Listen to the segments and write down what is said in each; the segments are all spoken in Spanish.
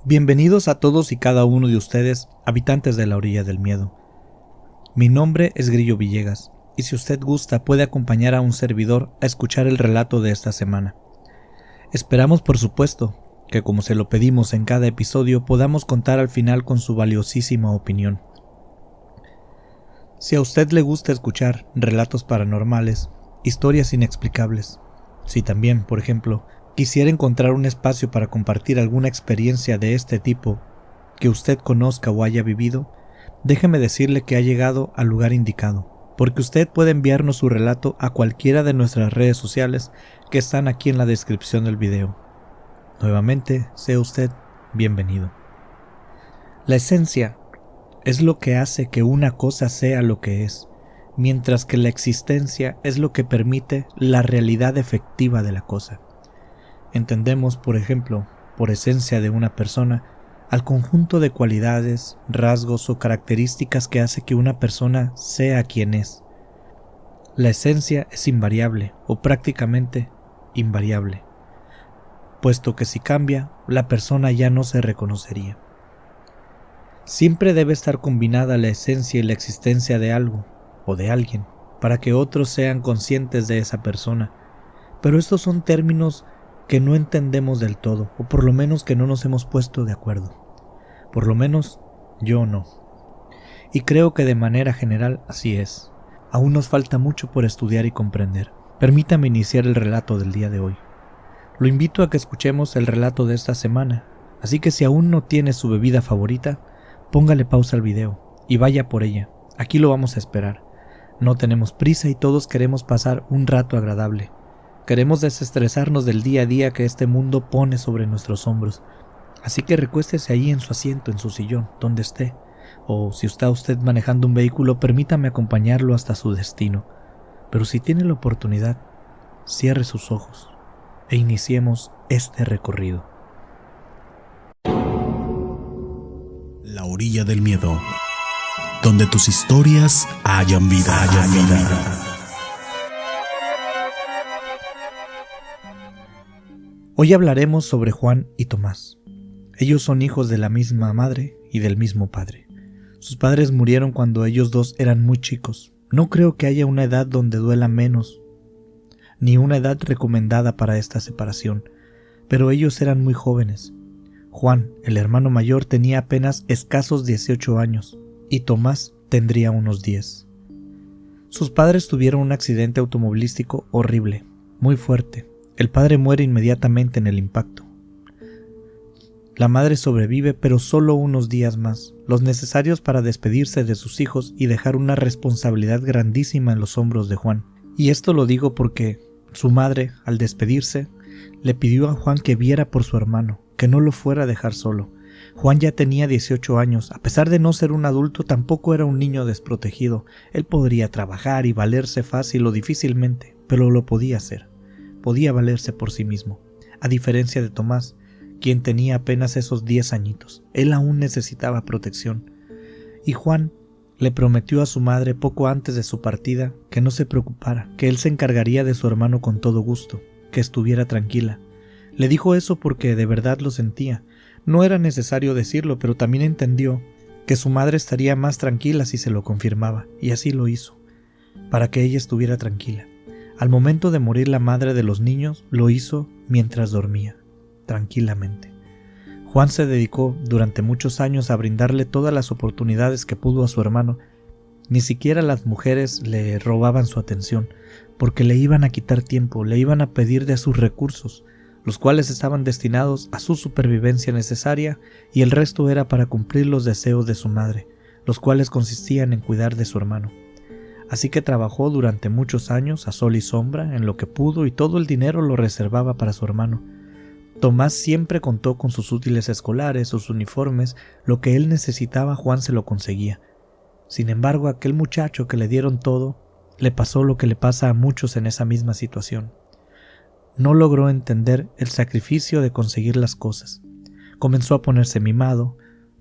Bienvenidos a todos y cada uno de ustedes, habitantes de la orilla del miedo. Mi nombre es Grillo Villegas, y si usted gusta puede acompañar a un servidor a escuchar el relato de esta semana. Esperamos, por supuesto, que como se lo pedimos en cada episodio, podamos contar al final con su valiosísima opinión. Si a usted le gusta escuchar relatos paranormales, historias inexplicables, si también, por ejemplo, quisiera encontrar un espacio para compartir alguna experiencia de este tipo que usted conozca o haya vivido, déjeme decirle que ha llegado al lugar indicado, porque usted puede enviarnos su relato a cualquiera de nuestras redes sociales que están aquí en la descripción del video. Nuevamente, sea usted bienvenido. La esencia es lo que hace que una cosa sea lo que es, mientras que la existencia es lo que permite la realidad efectiva de la cosa. Entendemos, por ejemplo, por esencia de una persona, al conjunto de cualidades, rasgos o características que hace que una persona sea quien es. La esencia es invariable o prácticamente invariable, puesto que si cambia, la persona ya no se reconocería. Siempre debe estar combinada la esencia y la existencia de algo o de alguien, para que otros sean conscientes de esa persona, pero estos son términos que no entendemos del todo, o por lo menos que no nos hemos puesto de acuerdo. Por lo menos, yo no. Y creo que de manera general así es. Aún nos falta mucho por estudiar y comprender. Permítame iniciar el relato del día de hoy. Lo invito a que escuchemos el relato de esta semana, así que si aún no tiene su bebida favorita, póngale pausa al video y vaya por ella. Aquí lo vamos a esperar. No tenemos prisa y todos queremos pasar un rato agradable. Queremos desestresarnos del día a día que este mundo pone sobre nuestros hombros. Así que recuéstese ahí en su asiento, en su sillón, donde esté. O si está usted manejando un vehículo, permítame acompañarlo hasta su destino. Pero si tiene la oportunidad, cierre sus ojos e iniciemos este recorrido. La orilla del miedo, donde tus historias hayan vida. Hoy hablaremos sobre Juan y Tomás. Ellos son hijos de la misma madre y del mismo padre. Sus padres murieron cuando ellos dos eran muy chicos. No creo que haya una edad donde duela menos, ni una edad recomendada para esta separación, pero ellos eran muy jóvenes. Juan, el hermano mayor, tenía apenas escasos 18 años, y Tomás tendría unos 10. Sus padres tuvieron un accidente automovilístico horrible, muy fuerte. El padre muere inmediatamente en el impacto. La madre sobrevive, pero solo unos días más, los necesarios para despedirse de sus hijos y dejar una responsabilidad grandísima en los hombros de Juan. Y esto lo digo porque su madre, al despedirse, le pidió a Juan que viera por su hermano, que no lo fuera a dejar solo. Juan ya tenía 18 años, a pesar de no ser un adulto, tampoco era un niño desprotegido. Él podría trabajar y valerse fácil o difícilmente, pero lo podía hacer. Podía valerse por sí mismo, a diferencia de Tomás, quien tenía apenas esos 10 añitos. Él aún necesitaba protección. Y Juan le prometió a su madre poco antes de su partida que no se preocupara, que él se encargaría de su hermano con todo gusto, que estuviera tranquila. Le dijo eso porque de verdad lo sentía. No era necesario decirlo, pero también entendió que su madre estaría más tranquila si se lo confirmaba, y así lo hizo, para que ella estuviera tranquila. Al momento de morir la madre de los niños, lo hizo mientras dormía, tranquilamente. Juan se dedicó durante muchos años a brindarle todas las oportunidades que pudo a su hermano. Ni siquiera las mujeres le robaban su atención, porque le iban a quitar tiempo, le iban a pedir de sus recursos, los cuales estaban destinados a su supervivencia necesaria, y el resto era para cumplir los deseos de su madre, los cuales consistían en cuidar de su hermano. Así que trabajó durante muchos años a sol y sombra en lo que pudo, y todo el dinero lo reservaba para su hermano. Tomás siempre contó con sus útiles escolares, sus uniformes, lo que él necesitaba Juan se lo conseguía. Sin embargo, a aquel muchacho que le dieron todo, le pasó lo que le pasa a muchos en esa misma situación. No logró entender el sacrificio de conseguir las cosas. Comenzó a ponerse mimado,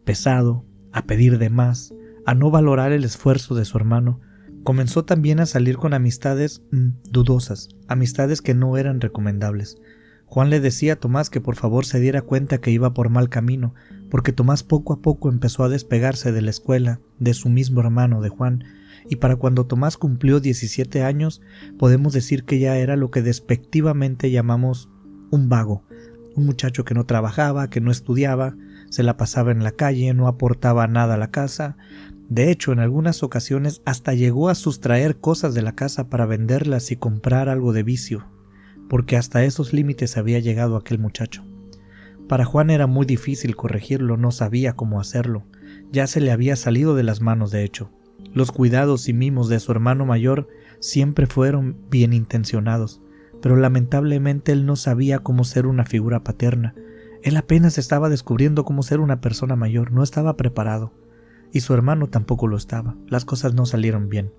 pesado, a pedir de más, a no valorar el esfuerzo de su hermano, comenzó también a salir con amistades dudosas, amistades que no eran recomendables. Juan le decía a Tomás que por favor se diera cuenta que iba por mal camino, porque Tomás poco a poco empezó a despegarse de la escuela, de su mismo hermano, de Juan, y para cuando Tomás cumplió 17 años, podemos decir que ya era lo que despectivamente llamamos un vago, un muchacho que no trabajaba, que no estudiaba, se la pasaba en la calle, no aportaba nada a la casa. De hecho, en algunas ocasiones hasta llegó a sustraer cosas de la casa para venderlas y comprar algo de vicio, porque hasta esos límites había llegado aquel muchacho. Para Juan era muy difícil corregirlo, no sabía cómo hacerlo, ya se le había salido de las manos de hecho. Los cuidados y mimos de su hermano mayor siempre fueron bien intencionados, pero lamentablemente él no sabía cómo ser una figura paterna. Él apenas estaba descubriendo cómo ser una persona mayor, no estaba preparado. Y su hermano tampoco lo estaba, las cosas no salieron bien.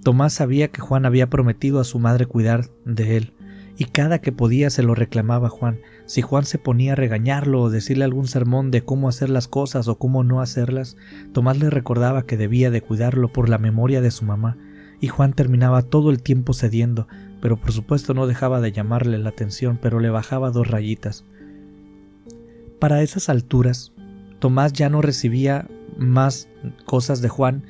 Tomás sabía que Juan había prometido a su madre cuidar de él, y cada que podía se lo reclamaba a Juan. Si Juan se ponía a regañarlo o decirle algún sermón de cómo hacer las cosas o cómo no hacerlas, Tomás le recordaba que debía de cuidarlo por la memoria de su mamá, y Juan terminaba todo el tiempo cediendo, pero por supuesto no dejaba de llamarle la atención, pero le bajaba 2 rayitas. Para esas alturas, Tomás ya no recibía más cosas de Juan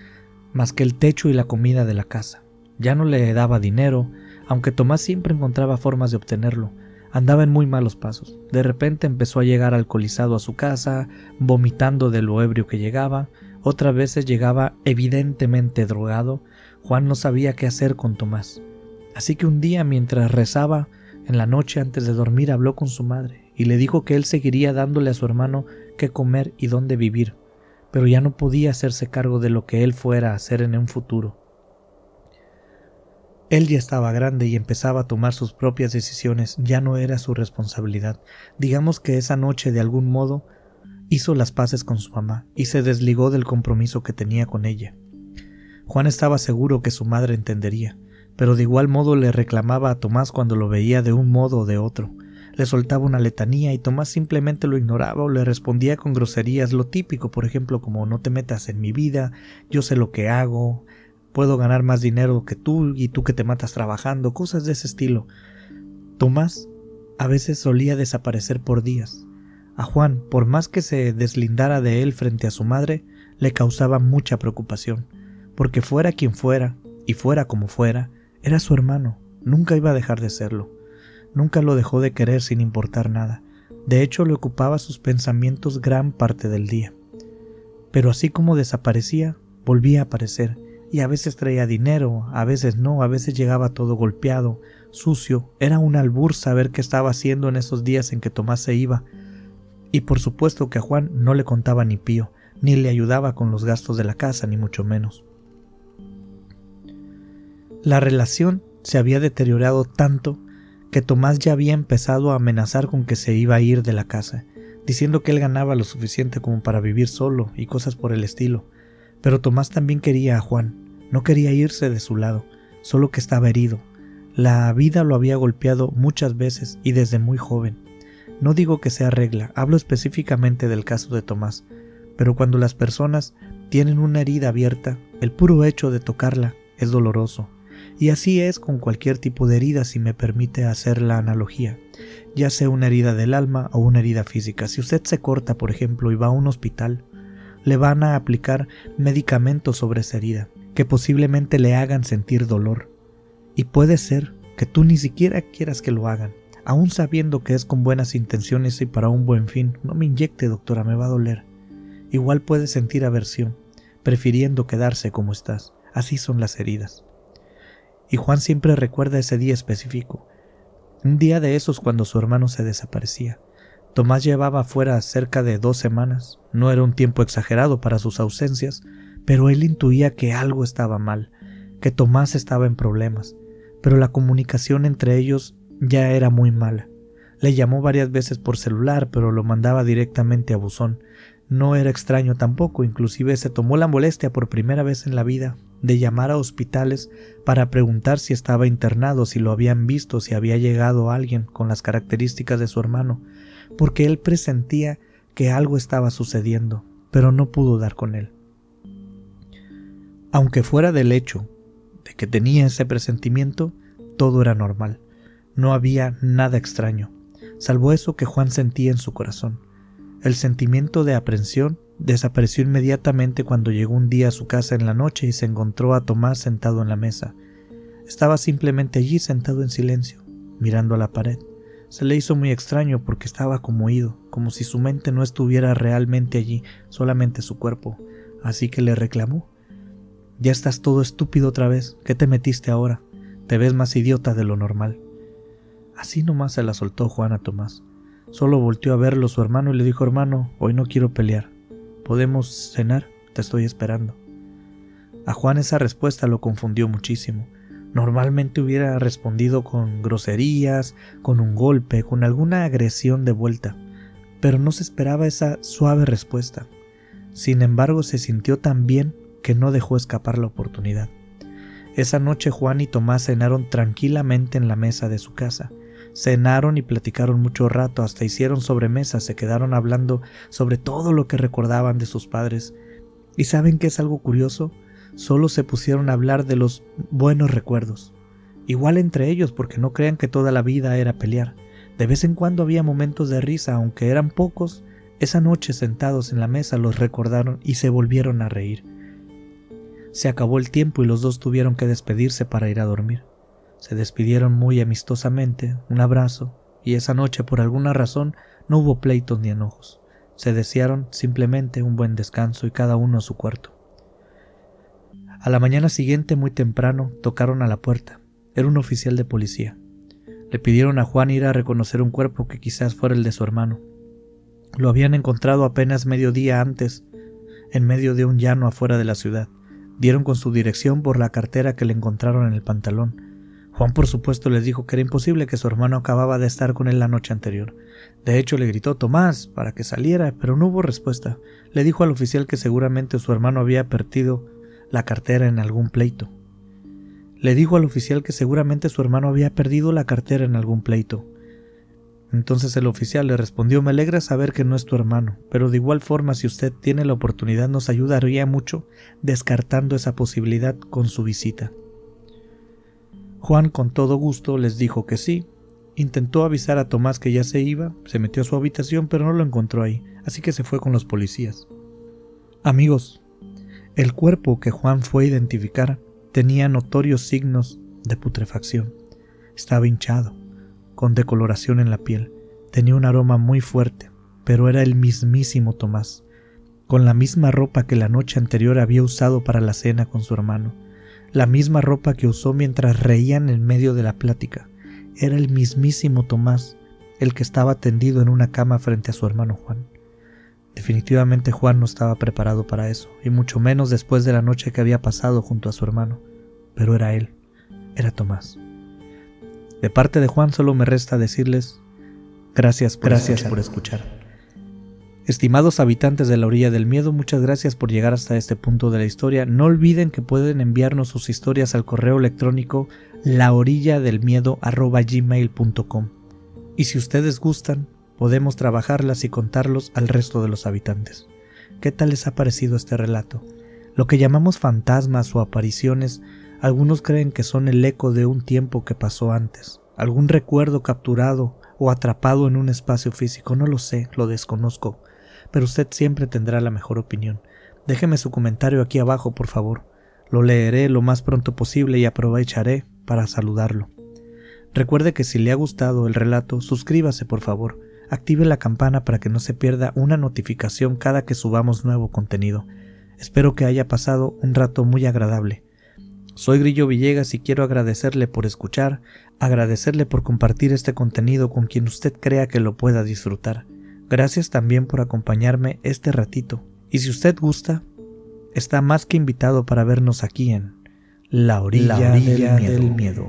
más que el techo y la comida de la casa. Ya no le daba dinero, aunque Tomás siempre encontraba formas de obtenerlo. Andaba en muy malos pasos. De repente empezó a llegar alcoholizado a su casa, vomitando de lo ebrio que llegaba. Otras veces llegaba evidentemente drogado. Juan no sabía qué hacer con Tomás. Así que un día, mientras rezaba, en la noche antes de dormir, habló con su madre y le dijo que él seguiría dándole a su hermano qué comer y dónde vivir, pero ya no podía hacerse cargo de lo que él fuera a hacer en un futuro. Él ya estaba grande y empezaba a tomar sus propias decisiones, ya no era su responsabilidad. Digamos que esa noche de algún modo hizo las paces con su mamá y se desligó del compromiso que tenía con ella. Juan estaba seguro que su madre entendería, pero de igual modo le reclamaba a Tomás cuando lo veía de un modo o de otro. Le soltaba una letanía y Tomás simplemente lo ignoraba o le respondía con groserías, lo típico, por ejemplo, como no te metas en mi vida, yo sé lo que hago, puedo ganar más dinero que tú y tú que te matas trabajando, cosas de ese estilo. Tomás a veces solía desaparecer por días. A Juan, por más que se deslindara de él frente a su madre, le causaba mucha preocupación, porque fuera quien fuera y fuera como fuera, era su hermano, nunca iba a dejar de serlo. Nunca lo dejó de querer sin importar nada. De hecho, le ocupaba sus pensamientos gran parte del día. Pero así como desaparecía, volvía a aparecer, y a veces traía dinero, a veces no, a veces llegaba todo golpeado, sucio. Era un albur saber qué estaba haciendo en esos días en que Tomás se iba. Y por supuesto que a Juan no le contaba ni pío, ni le ayudaba con los gastos de la casa, ni mucho menos. La relación se había deteriorado tanto que Tomás ya había empezado a amenazar con que se iba a ir de la casa, diciendo que él ganaba lo suficiente como para vivir solo y cosas por el estilo. Pero Tomás también quería a Juan, no quería irse de su lado, solo que estaba herido. La vida lo había golpeado muchas veces y desde muy joven. No digo que sea regla, hablo específicamente del caso de Tomás, pero cuando las personas tienen una herida abierta, el puro hecho de tocarla es doloroso. Y así es con cualquier tipo de herida, si me permite hacer la analogía, ya sea una herida del alma o una herida física. Si usted se corta, por ejemplo, y va a un hospital, le van a aplicar medicamentos sobre esa herida, que posiblemente le hagan sentir dolor. Y puede ser que tú ni siquiera quieras que lo hagan, aún sabiendo que es con buenas intenciones y para un buen fin. No me inyecte, doctora, me va a doler. Igual puede sentir aversión, prefiriendo quedarse como estás. Así son las heridas. Y Juan siempre recuerda ese día específico, un día de esos cuando su hermano se desaparecía. Tomás llevaba fuera cerca de 2 semanas, no era un tiempo exagerado para sus ausencias, pero él intuía que algo estaba mal, que Tomás estaba en problemas, pero la comunicación entre ellos ya era muy mala. Le llamó varias veces por celular, pero lo mandaba directamente a buzón. No era extraño tampoco, inclusive se tomó la molestia por primera vez en la vida de llamar a hospitales para preguntar si estaba internado, si lo habían visto, si había llegado alguien con las características de su hermano, porque él presentía que algo estaba sucediendo, pero no pudo dar con él. Aunque fuera del hecho de que tenía ese presentimiento, todo era normal. No había nada extraño, salvo eso que Juan sentía en su corazón. El sentimiento de aprensión desapareció inmediatamente cuando llegó un día a su casa en la noche y se encontró a Tomás sentado en la mesa. Estaba simplemente allí sentado en silencio, mirando a la pared. Se le hizo muy extraño porque estaba como ido, como si su mente no estuviera realmente allí, solamente su cuerpo. Así que le reclamó: «Ya estás todo estúpido otra vez. ¿Qué te metiste ahora? Te ves más idiota de lo normal». Así nomás se la soltó Juan a Tomás. Solo volteó a verlo su hermano y le dijo: «Hermano, hoy no quiero pelear. ¿Podemos cenar? Te estoy esperando». A Juan esa respuesta lo confundió muchísimo. Normalmente hubiera respondido con groserías, con un golpe, con alguna agresión de vuelta, pero no se esperaba esa suave respuesta. Sin embargo, se sintió tan bien que no dejó escapar la oportunidad. Esa noche Juan y Tomás cenaron tranquilamente en la mesa de su casa. Cenaron y platicaron mucho rato, hasta hicieron sobremesa, se quedaron hablando sobre todo lo que recordaban de sus padres. ¿Y saben qué es algo curioso? Solo se pusieron a hablar de los buenos recuerdos. Igual entre ellos, porque no crean que toda la vida era pelear. De vez en cuando había momentos de risa, aunque eran pocos. Esa noche sentados en la mesa los recordaron y se volvieron a reír. Se acabó el tiempo y los dos tuvieron que despedirse para ir a dormir. Se despidieron muy amistosamente, un abrazo, y esa noche por alguna razón no hubo pleitos ni enojos. Se desearon simplemente un buen descanso y cada uno a su cuarto. A la mañana siguiente, muy temprano, tocaron a la puerta. Era un oficial de policía. Le pidieron a Juan ir a reconocer un cuerpo que quizás fuera el de su hermano. Lo habían encontrado apenas mediodía antes, en medio de un llano afuera de la ciudad. Dieron con su dirección por la cartera que le encontraron en el pantalón. Juan, por supuesto, les dijo que era imposible, que su hermano acababa de estar con él la noche anterior. De hecho, le gritó Tomás para que saliera, pero no hubo respuesta. Le dijo al oficial que seguramente su hermano había perdido la cartera en algún pleito. Entonces el oficial le respondió: «Me alegra saber que no es tu hermano, pero de igual forma, si usted tiene la oportunidad, nos ayudaría mucho descartando esa posibilidad con su visita». Juan con todo gusto les dijo que sí. Intentó avisar a Tomás que ya se iba, se metió a su habitación, pero no lo encontró ahí, así que se fue con los policías. Amigos, el cuerpo que Juan fue a identificar tenía notorios signos de putrefacción. Estaba hinchado, con decoloración en la piel, tenía un aroma muy fuerte, pero era el mismísimo Tomás, con la misma ropa que la noche anterior había usado para la cena con su hermano, la misma ropa que usó mientras reían en medio de la plática. Era el mismísimo Tomás, el que estaba tendido en una cama frente a su hermano Juan. Definitivamente Juan no estaba preparado para eso, y mucho menos después de la noche que había pasado junto a su hermano. Pero era él, era Tomás. De parte de Juan solo me resta decirles gracias por escuchar. Estimados habitantes de la orilla del miedo, muchas gracias por llegar hasta este punto de la historia. No olviden que pueden enviarnos sus historias al correo electrónico laorilladelmiedo@gmail.com. Y si ustedes gustan, podemos trabajarlas y contarlos al resto de los habitantes. ¿Qué tal les ha parecido este relato? Lo que llamamos fantasmas o apariciones, algunos creen que son el eco de un tiempo que pasó antes, algún recuerdo capturado o atrapado en un espacio físico. No lo sé, lo desconozco, pero usted siempre tendrá la mejor opinión. Déjeme su comentario aquí abajo, por favor. Lo leeré lo más pronto posible y aprovecharé para saludarlo. Recuerde que si le ha gustado el relato, suscríbase por favor. Active la campana para que no se pierda una notificación cada que subamos nuevo contenido. Espero que haya pasado un rato muy agradable. Soy Grillo Villegas y quiero agradecerle por escuchar, agradecerle por compartir este contenido con quien usted crea que lo pueda disfrutar. Gracias también por acompañarme este ratito. Y si usted gusta, está más que invitado para vernos aquí en La Orilla del Miedo.